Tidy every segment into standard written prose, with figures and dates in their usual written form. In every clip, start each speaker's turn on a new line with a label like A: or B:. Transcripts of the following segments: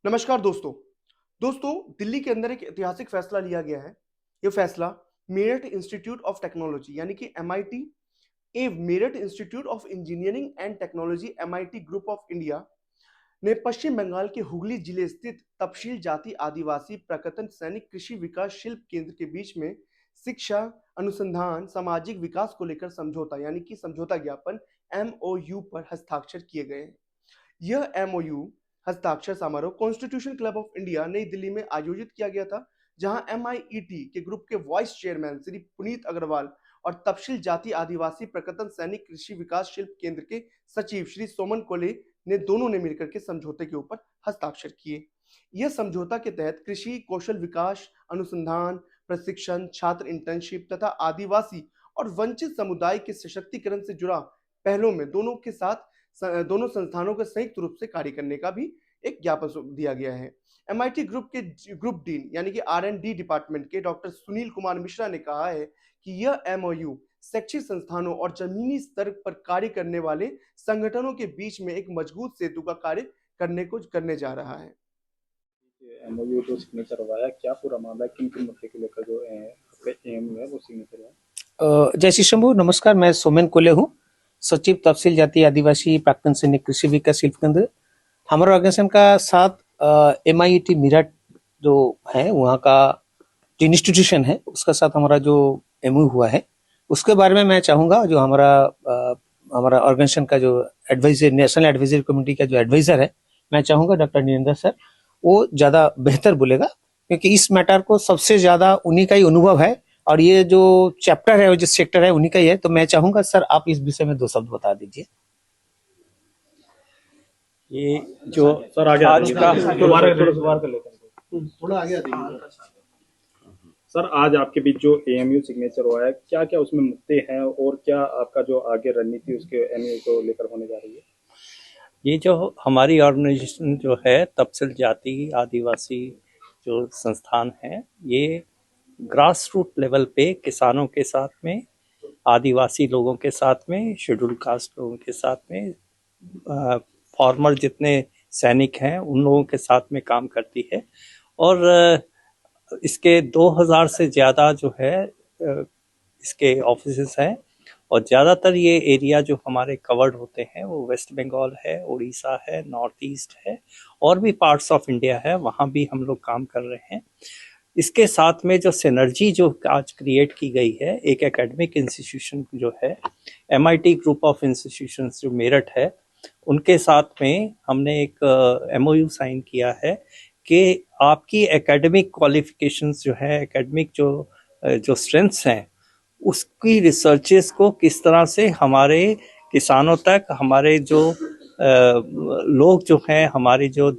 A: नमस्कार दोस्तों। दिल्ली के अंदर एक ऐतिहासिक फैसला लिया गया है। ये फैसला मेरठ इंस्टीट्यूट ऑफ टेक्नोलॉजी यानी कि MIT Meerut institute of engineering and technology MIT group of India ने पश्चिम बंगाल के हुगली जिले स्थित तपशील जाति आदिवासी प्रकतन सैनिक कृषि विकास शिल्प केंद्र के बीच में शिक्षा, अनुसंधान, सामाजिक विकास को लेकर समझौता यानी कि समझौता ज्ञापन एमओयू पर हस्ताक्षर किए गए हैं। यह एमओयू हस्ताक्षर समारोह कॉन्स्टिट्यूशन क्लब ऑफ इंडिया नई दिल्ली में आयोजित किया गया था, जहां एमआईईटी के ग्रुप के वाइस चेयरमैन श्री पुनीत अग्रवाल और तपशील जाति आदिवासी प्रकतन सैनिक कृषि विकास शिल्प केंद्र के सचिव श्री सोमन कोले ने दोनों ने मिलकर के समझौते के ऊपर हस्ताक्षर किए। यह समझौता के तहत कृषि कौशल विकास, अनुसंधान, प्रशिक्षण, छात्र इंटर्नशिप तथा आदिवासी और वंचित समुदाय के सशक्तिकरण से जुड़ा पहलों में दोनों संस्थानों के संयुक्त रूप से कार्य करने का भी एक ज्ञापन दिया गया है। एमआईटी ग्रुप के ग्रुप डीन यानी कि आर&डी डिपार्टमेंट के डॉक्टर सुनील कुमार मिश्रा ने कहा है कि यह एमओयू शैक्षिक संस्थानों और जमीनी स्तर पर कार्य करने वाले संगठनों के बीच में एक मजबूत सेतु का कार्य करने जा रहा है।
B: एमओयू जो सिग्नेचर हुआ है, क्या पूरा मामला है, किन किन मुद्दे को लेकर जो एम है वो सिग्नेचर है?
C: जय श्री शंभू। नमस्कार, मैं सोमेन कोले हूँ, सचिव तपसील जाति आदिवासी प्राक्तन सैनिक कृषि विकास शिल्प केंद्र। हमारे ऑर्गेनाइजेशन का साथ एमआईटी मेरठ जो है वहाँ का जो इंस्टीट्यूशन है उसका साथ हमारा जो एमओयू हुआ है उसके बारे में मैं चाहूँगा जो हमारा ऑर्गेनाइजेशन का जो एडवाइजर, नेशनल एडवाइजरी कमेटी का जो एडवाइजर है, मैं चाहूँगा डॉक्टर निरेंद्र सर वो ज़्यादा बेहतर बोलेगा, क्योंकि इस मैटर को सबसे ज़्यादा उन्हीं का ही अनुभव है और ये जो चैप्टर है, जो सेक्टर है उन्हीं का ही है। तो मैं चाहूंगा सर आप इस विषय में दो शब्द बता दीजिए।
B: ये जो सर आगे आज का
A: थोड़ा आगे
B: सर, आज आपके बीच जो एमओयू सिग्नेचर हुआ है, क्या क्या उसमें मुद्दे हैं और क्या आपका जो आगे रणनीति उसके एमओयू को लेकर होने जा रही है?
D: ये जो हमारी ऑर्गेनाइजेशन जो है तपसील जाति आदिवासी जो संस्थान है, ये ग्रास रूट लेवल पे किसानों के साथ में, आदिवासी लोगों के साथ में, शेड्यूल कास्ट लोगों के साथ में, फॉर्मर जितने सैनिक हैं उन लोगों के साथ में काम करती है। और इसके 2000 से ज़्यादा जो है इसके ऑफिसेस हैं और ज़्यादातर ये एरिया जो हमारे कवर्ड होते हैं वो वेस्ट बंगाल है, उड़ीसा है, नॉर्थ ईस्ट है और भी पार्ट्स ऑफ इंडिया है, वहाँ भी हम लोग काम कर रहे हैं। इसके साथ में जो सिनर्जी जो आज क्रिएट की गई है, एक एकेडमिक इंस्टीट्यूशन जो है एमआईटी ग्रुप ऑफ इंस्टीट्यूशंस जो मेरठ है उनके साथ में हमने एक एमओयू साइन किया है कि आपकी एकेडमिक क्वालिफिकेशंस जो है, एकेडमिक जो स्ट्रेंथ्स हैं उसकी रिसर्चेस को किस तरह से हमारे किसानों तक, हमारे जो लोग जो हैं, हमारी जो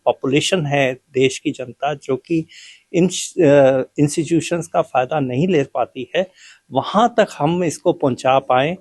D: पॉपुलेशन है, देश की जनता जो कि इन इंस्टीट्यूशंस का फ़ायदा नहीं ले पाती है, वहाँ तक हम इसको पहुँचा पाएँ,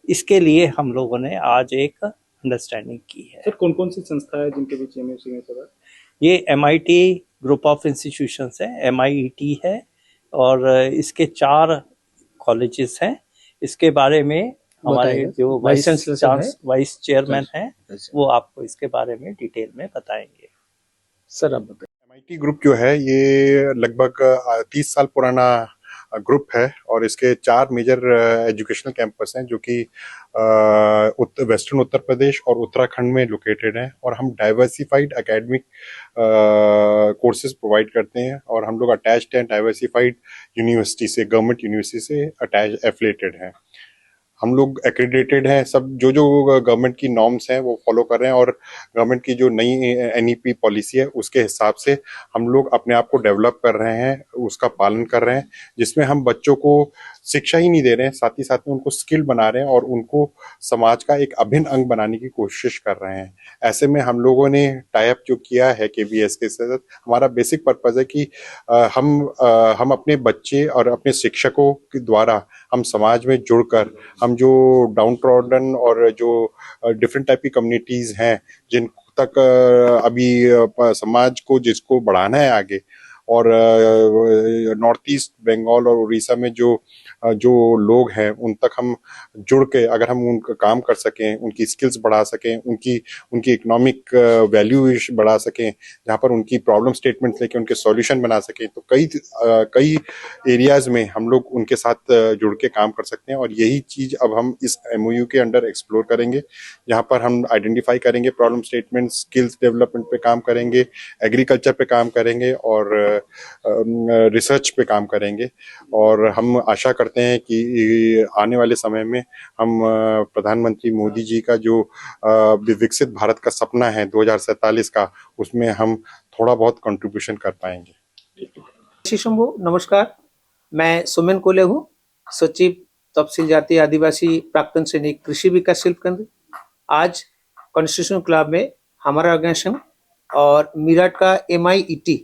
D: इसके लिए हम लोगों ने आज एक अंडरस्टैंडिंग की है।
B: सर, कौन कौन सी संस्था है जिनके बीच एमओयू सिग्नेचर है?
D: ये एमआईटी ग्रुप ऑफ इंस्टीट्यूशंस है, एमआईईटी है और इसके 4 कॉलेजेस हैं। इसके बारे में हमारे जो वाइस चेयरमैन हैं वो आपको इसके बारे में डिटेल में बताएंगे।
C: सर आप बताइए।
E: एमआईटी ग्रुप जो है ये लगभग 30 साल पुराना ग्रुप है और इसके 4 मेजर एजुकेशनल कैंपस हैं जो कि वेस्टर्न उत्तर प्रदेश और उत्तराखंड में लोकेटेड हैं और हम डाइवर्सिफाइड एकेडमिक कोर्सेज प्रोवाइड करते हैं और हम लोग अटैच्ड हैं डाइवर्सिफाइड यूनिवर्सिटी से, गवर्नमेंट यूनिवर्सिटी से अटैच एफिलेटेड हैं। हम लोग एक्रेडिटेड हैं, सब जो गवर्नमेंट की नॉर्म्स हैं वो फॉलो कर रहे हैं और गवर्नमेंट की जो नई एनईपी पॉलिसी है उसके हिसाब से हम लोग अपने आप को डेवलप कर रहे हैं, उसका पालन कर रहे हैं, जिसमें हम बच्चों को शिक्षा ही नहीं दे रहे हैं, साथ ही साथ में उनको स्किल बना रहे हैं और उनको समाज का एक अभिन्न अंग बनाने की कोशिश कर रहे हैं। ऐसे में हम लोगों ने टाई अप जो किया है केवीएस के साथ, हमारा बेसिक पर्पज है कि हम अपने बच्चे और अपने शिक्षकों के द्वारा हम समाज में जुड़कर हम जो डाउन ट्रॉडन और जो डिफरेंट टाइप की कम्युनिटीज हैं जिन तक अभी समाज को जिसको बढ़ाना है आगे, और नॉर्थ ईस्ट बंगाल और उड़ीसा में जो लोग हैं उन तक हम जुड़ के अगर हम उनका काम कर सकें, उनकी स्किल्स बढ़ा सकें, उनकी इकोनॉमिक वैल्यू बढ़ा सकें, जहाँ पर उनकी प्रॉब्लम स्टेटमेंट लेके उनके सॉल्यूशन बना सकें, तो कई एरियाज में हम लोग उनके साथ जुड़ के काम कर सकते हैं। और यही चीज अब हम इस एमओयू के अंडर एक्सप्लोर करेंगे, जहाँ पर हम आइडेंटिफाई करेंगे प्रॉब्लम स्टेटमेंट, स्किल्स डेवलपमेंट पे काम करेंगे, एग्रीकल्चर पे काम करेंगे और रिसर्च पे काम करेंगे। और हम आशा करते हैं कि आने वाले समय में हम प्रधानमंत्री मोदी जी का जो विकसित भारत का सपना है 2047 का, उसमें हम थोड़ा बहुत कंट्रीब्यूशन कर पाएंगे।
C: श्री शंभू, नमस्कार। मैं सुमेन कोले हूँ, सचिव तपसील जाति आदिवासी प्राक्तन सैनिक कृषि विकास शिल्प केंद्र। आज कॉन्स्टिट्यूशन क्लब में हमारा ऑर्गेनाइजेशन और मीरठ का MIET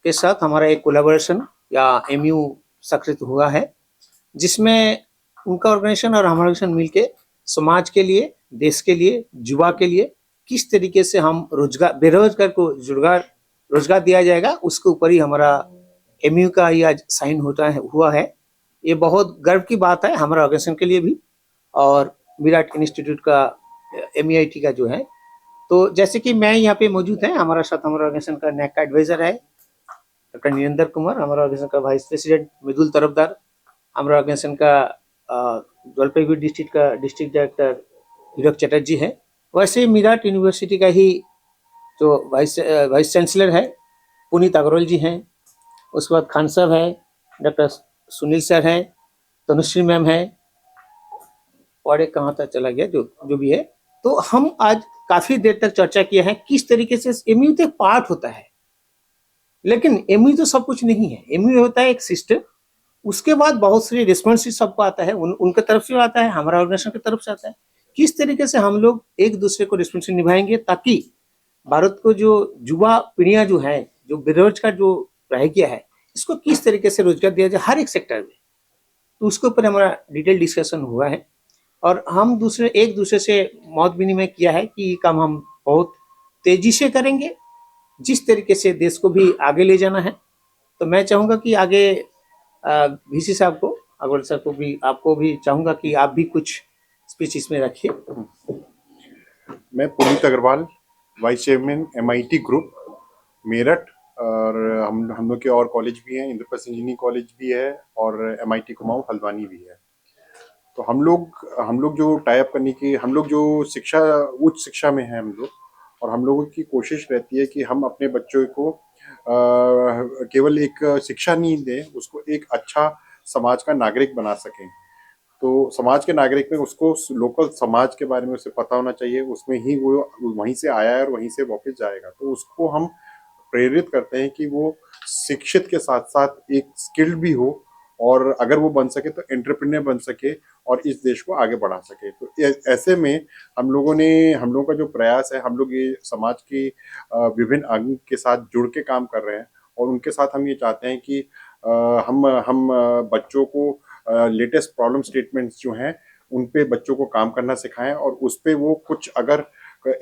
C: के साथ हमारा एक कोलैबोरेशन या MU स्वाक्षरित हुआ है, जिसमें उनका ऑर्गेनाइजेशन और हमारा ऑर्गेनाइजेशन मिलके समाज के लिए, देश के लिए, युवा के लिए किस तरीके से हम बेरोजगार को रोजगार दिया जाएगा, उसके ऊपर ही हमारा MU का ये आज साइन हुआ है। ये बहुत गर्व की बात है हमारा ऑर्गेनाइजेशन के लिए भी और मीरठ इंस्टीट्यूट का MIT का जो है। तो जैसे कि मैं यहाँ पे मौजूद है, हमारा साथ हमारा ऑर्गेनाइजेशन का NAC का एडवाइजर है डॉक्टर निरेंद्र कुमार, हमारा ऑर्गेनाइजेशन का वाइस प्रेसिडेंट मृदुल तरफदार, हमारा ऑर्गेनाइजेशन का जलपाईगुड़ी डिस्ट्रिक्ट का डिस्ट्रिक्ट डायरेक्टर हीरक चटर्जी है। वैसे मीरठ यूनिवर्सिटी का ही जो वाइस चांसलर है पुनीत अग्रवाल जी हैं, उसके बाद खान साहब है, डॉक्टर सुनील सर है, तनुश्री मैम है, और एक कहाँ तक चला गया जो भी है। तो हम आज काफी देर तक चर्चा किया है किस तरीके से MU तो एक पार्ट होता है, लेकिन MU तो सब कुछ नहीं है। MU होता है एक सिस्टम, उसके बाद बहुत सारी रिस्पॉन्सिबिलिटी सबको आता है, उनके तरफ से आता है, हमारा ऑर्गेनाइजेशन की तरफ से आता है। किस तरीके से हम लोग एक दूसरे को रिस्पॉन्सिबिलिटी निभाएंगे ताकि भारत को जो युवा पीढ़ियां जो है, जो बेरोजगार जो रह गया है, इसको किस तरीके से रोजगार दिया जाए हर एक सेक्टर में। तो उसके ऊपर हमारा डिटेल डिस्कशन हुआ है और हम एक दूसरे से मत विनिमय किया है कि ये काम हम बहुत तेजी से करेंगे, जिस तरीके से देश को भी आगे ले जाना है। तो मैं चाहूंगा कि आगे VC साहब को, अग्रवाल सर को भी, आपको भी चाहूंगा कि आप भी कुछ स्पीच इसमें रखिए।
E: मैं Puneet Agarwal, vice chairman MIT group Meerut, और हम लोग के और कॉलेज भी हैं, इंद्रप्रस्थ इंजीनियरिंग कॉलेज भी है और MIT कुमाऊं हल्द्वानी भी है। तो हम लोग जो टाइप करने की, हम लोग जो उच्च शिक्षा में हैं हम लोग, और हम लोगों की कोशिश रहती है कि हम अपने बच्चों को केवल एक शिक्षा नहीं दें, उसको एक अच्छा समाज का नागरिक बना सकें। तो समाज के नागरिक में उसको लोकल समाज के बारे में उसे पता होना चाहिए, उसमें ही वो वहीं से आया है और वहीं से वापस जाएगा। तो उसको हम प्रेरित करते हैं कि वो शिक्षित के साथ साथ एक स्किल्ड भी हो, और अगर वो बन सके तो एंटरप्रेन्योर बन सके और इस देश को आगे बढ़ा सके। तो ऐसे में हम लोगों का जो प्रयास है, हम लोग ये समाज की विभिन्न अंग के साथ जुड़ के काम कर रहे हैं, और उनके साथ हम ये चाहते हैं कि हम बच्चों को लेटेस्ट प्रॉब्लम स्टेटमेंट्स जो हैं उन पे बच्चों को काम करना सिखाएं, और उस पे वो कुछ अगर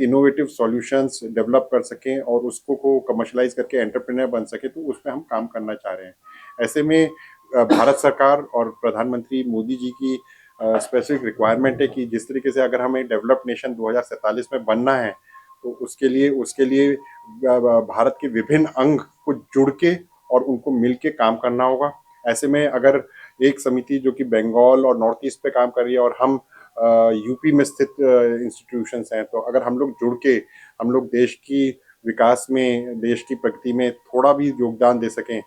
E: इनोवेटिव सॉल्यूशंस डेवलप कर सकें और उसको कमर्शलाइज करके एंटरप्रेन्योर बन सके, तो उस पे हम काम करना चाह रहे हैं। ऐसे में भारत सरकार और प्रधानमंत्री मोदी जी की स्पेसिफिक रिक्वायरमेंट है कि जिस तरीके से अगर हमें डेवलप्ड नेशन 2047 में बनना है, तो उसके लिए भारत के विभिन्न अंग को जुड़ के और उनको मिल के काम करना होगा। ऐसे में अगर एक समिति जो कि बंगाल और नॉर्थ ईस्ट पे काम कर रही है और हम यूपी में स्थित इंस्टीट्यूशंस हैं, तो अगर हम लोग जुड़ के हम लोग देश की विकास में, देश की प्रगति में थोड़ा भी योगदान दे सकें,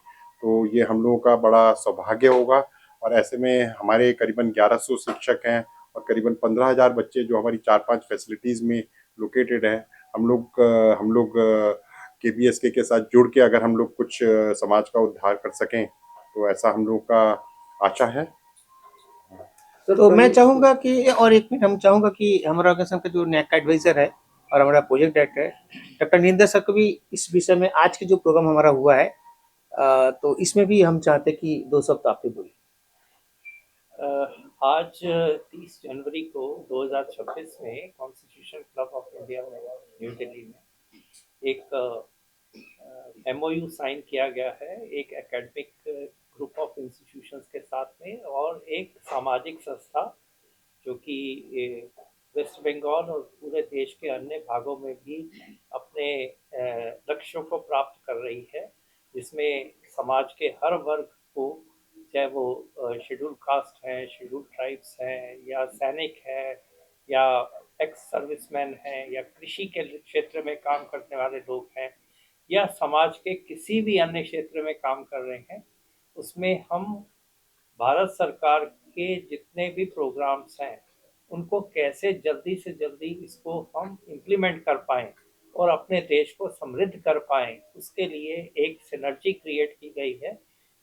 E: तो ये हम लोगों का बड़ा सौभाग्य होगा। और ऐसे में हमारे करीबन 1100 शिक्षक हैं और करीबन 15,000 बच्चे जो हमारी 4-5 फैसिलिटीज़ में लोकेटेड हैं। हम लोग KBSK के साथ जुड़ के अगर हम लोग कुछ समाज का उद्धार कर सकें, तो ऐसा हम लोग का आशा है।
C: तो मैं चाहूंगा कि, और एक मिनट, हम चाहूंगा कि हमारा ऑर्गेनाइजेशन का जो NAC का एडवाइजर है और हमारा प्रोजेक्ट डायरेक्टर है डॉक्टर निरेंद्र सर को भी इस विषय में, आज के जो प्रोग्राम हमारा हुआ है, तो इसमें भी हम चाहते कि 2 शब्द आप ही बोलिए।
D: आज 30 जनवरी को 2026 में कॉन्स्टिट्यूशन क्लब ऑफ इंडिया में न्यू दिल्ली में एक MOU साइन किया गया है एक एकेडमिक ग्रुप ऑफ इंस्टीट्यूशंस के साथ में और एक सामाजिक संस्था जो कि वेस्ट बंगाल और पूरे देश के अन्य भागों में भी अपने लक्ष्यों को प्राप्त कर रही है, जिसमें समाज के हर वर्ग को, चाहे वो शेड्यूल कास्ट हैं, शेड्यूल ट्राइब्स हैं, या सैनिक हैं, या एक्स सर्विसमैन हैं, या कृषि के क्षेत्र में काम करने वाले लोग हैं, या समाज के किसी भी अन्य क्षेत्र में काम कर रहे हैं, उसमें हम भारत सरकार के जितने भी प्रोग्राम्स हैं उनको कैसे जल्दी से जल्दी इसको हम इम्प्लीमेंट कर पाएँ और अपने देश को समृद्ध कर पाएँ, उसके लिए एक सिनर्जी क्रिएट की गई है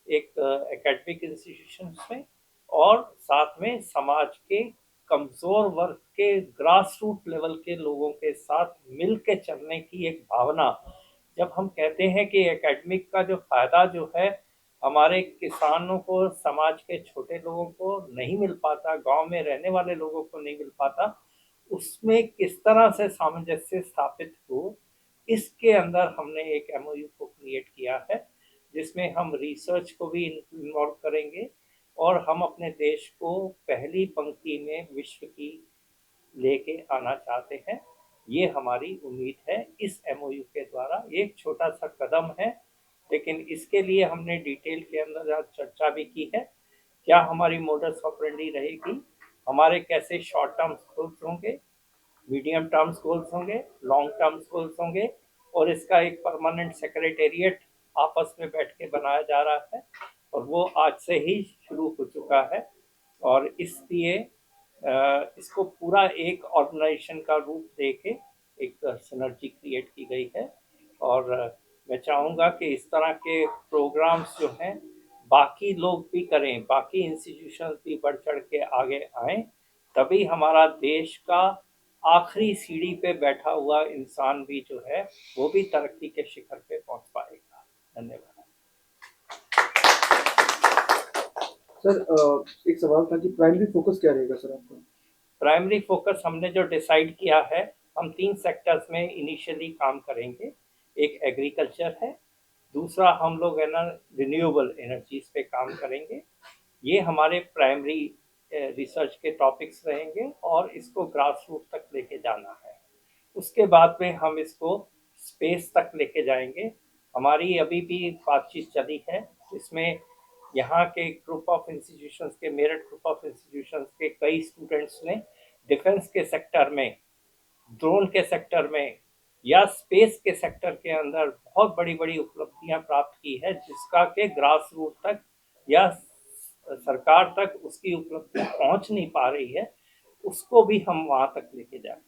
D: एक एकेडमिक इंस्टीट्यूशंस में और साथ में समाज के कमज़ोर वर्ग के ग्रास रूट लेवल के लोगों के साथ मिल के चलने की एक भावना। जब हम कहते हैं कि एकेडमिक का जो फ़ायदा जो है हमारे किसानों को, समाज के छोटे लोगों को नहीं मिल पाता, गांव में रहने वाले लोगों को नहीं मिल पाता, उसमें किस तरह से सामंजस्य स्थापित हो, इसके अंदर हमने एक MOU को क्रिएट किया है, जिसमें हम रिसर्च को भी इन्वॉल्व करेंगे और हम अपने देश को पहली पंक्ति में विश्व की लेके आना चाहते हैं। ये हमारी उम्मीद है इस MOU के द्वारा। एक छोटा सा कदम है, लेकिन इसके लिए हमने डिटेल के अंदर आज चर्चा भी की है। क्या हमारी मोडस ऑपरेंडी रहेगी, हमारे कैसे शॉर्ट टर्म गोल्स होंगे, मीडियम टर्म गोल्स होंगे, लॉन्ग टर्म गोल्स होंगे, और इसका एक परमानेंट सेक्रेटेरिएट आपस में बैठ के बनाया जा रहा है और वो आज से ही शुरू हो चुका है और इसलिए इसको पूरा एक ऑर्गेनाइजेशन का रूप दे के एक सिनर्जी क्रिएट की गई है और मैं चाहूँगा कि इस तरह के प्रोग्राम्स जो हैं बाकी लोग भी करें, बाकी इंस्टीट्यूशंस भी बढ़ चढ़ के आगे आएं, तभी हमारा देश का आखिरी सीढ़ी पे बैठा हुआ इंसान भी जो है वो भी तरक्की के शिखर पे पहुंच पाएगा। धन्यवाद।
A: सर एक सवाल था कि प्राइमरी फोकस क्या रहेगा सर आपका?
D: प्राइमरी फोकस हमने जो डिसाइड किया है, हम 3 सेक्टर्स में इनिशियली काम करेंगे। एक एग्रीकल्चर है, दूसरा हम लोग है ना रिन्यूएबल एनर्जीज पे काम करेंगे। ये हमारे प्राइमरी रिसर्च के टॉपिक्स रहेंगे और इसको ग्रास रूट तक लेके जाना है। उसके बाद में हम इसको स्पेस तक लेके जाएंगे। हमारी अभी भी बातचीत चली है, इसमें यहाँ के ग्रुप ऑफ इंस्टीट्यूशंस के, मेरठ ग्रुप ऑफ इंस्टीट्यूशंस के कई स्टूडेंट्स ने डिफेंस के सेक्टर में, ड्रोन के सेक्टर में या स्पेस के सेक्टर के अंदर बहुत बड़ी बड़ी उपलब्धियां प्राप्त की है, जिसका के ग्रास रूट तक या सरकार तक उसकी उपलब्धि पहुंच नहीं पा रही है, उसको भी हम वहां तक लेके जाएंगे।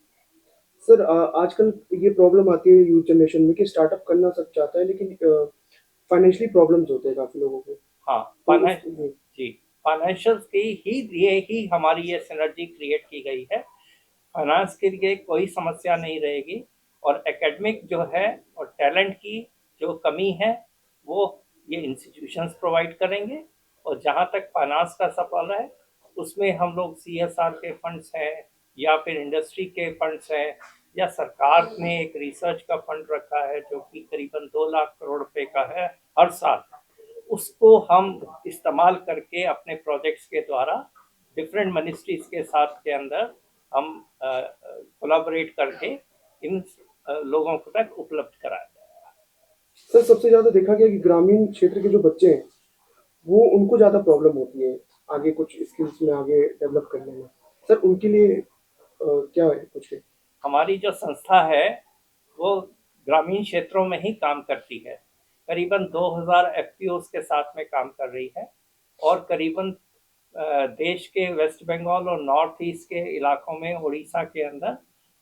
A: सर आजकल ये प्रॉब्लम आती है यूथ जनरेशन में कि स्टार्टअप करना सब चाहता है, लेकिन फाइनेंशियली प्रॉब्लम्स होते हैं काफी लोगों को।
D: हाँ, फाइनेंशियल की ही हमारी ये सिनर्जी क्रिएट की गई है। फाइनेंस के लिए कोई समस्या नहीं रहेगी और एकेडमिक जो है और टैलेंट की जो कमी है वो ये इंस्टीट्यूशंस प्रोवाइड करेंगे और जहाँ तक फाइनेंस का सवाल है उसमें हम लोग CSR के फंड्स हैं या फिर इंडस्ट्री के फंड्स हैं या सरकार ने एक रिसर्च का फंड रखा है जो कि करीबन 2 लाख करोड़ रुपए का है हर साल, उसको हम इस्तेमाल करके अपने प्रोजेक्ट्स के द्वारा डिफरेंट मिनिस्ट्रीज के साथ के अंदर हम कोलैबोरेट करके इन लोगों को तक उपलब्ध कराया जाएगा।
A: सर सबसे ज्यादा देखा गया कि ग्रामीण क्षेत्र के जो बच्चे हैं वो उनको ज्यादा प्रॉब्लम होती है आगे कुछ स्किल्स में आगे डेवलप करने में। सर उनके लिए क्या है कुछ?
D: हमारी जो संस्था है वो ग्रामीण क्षेत्रों में ही काम करती है, करीबन 2000 FPOs के साथ में काम कर रही है और करीबन देश के वेस्ट बंगाल और नॉर्थ ईस्ट के इलाकों में, उड़ीसा के अंदर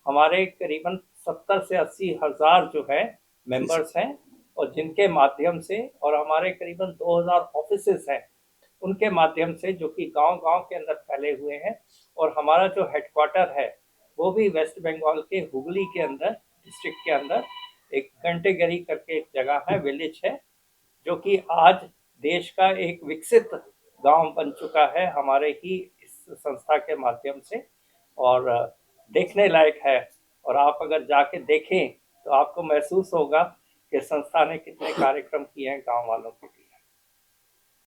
D: हमारे करीबन 70 से 80 हज़ार जो है मेंबर्स हैं और जिनके माध्यम से, और हमारे करीबन 2000 ऑफिसेस हैं उनके माध्यम से, जो कि गांव-गांव के अंदर फैले हुए हैं और हमारा जो हेडक्वार्टर है वो भी वेस्ट बंगाल के हुगली के अंदर, डिस्ट्रिक्ट के अंदर एक घंटेगरी करके एक जगह है, विलेज है, जो कि आज देश का एक विकसित गांव बन चुका है हमारे ही इस संस्था के माध्यम से और देखने लायक है। और आप अगर जाके देखें तो आपको महसूस होगा ये संस्था ने कितने कार्यक्रम किए हैं गांव वालों के लिए।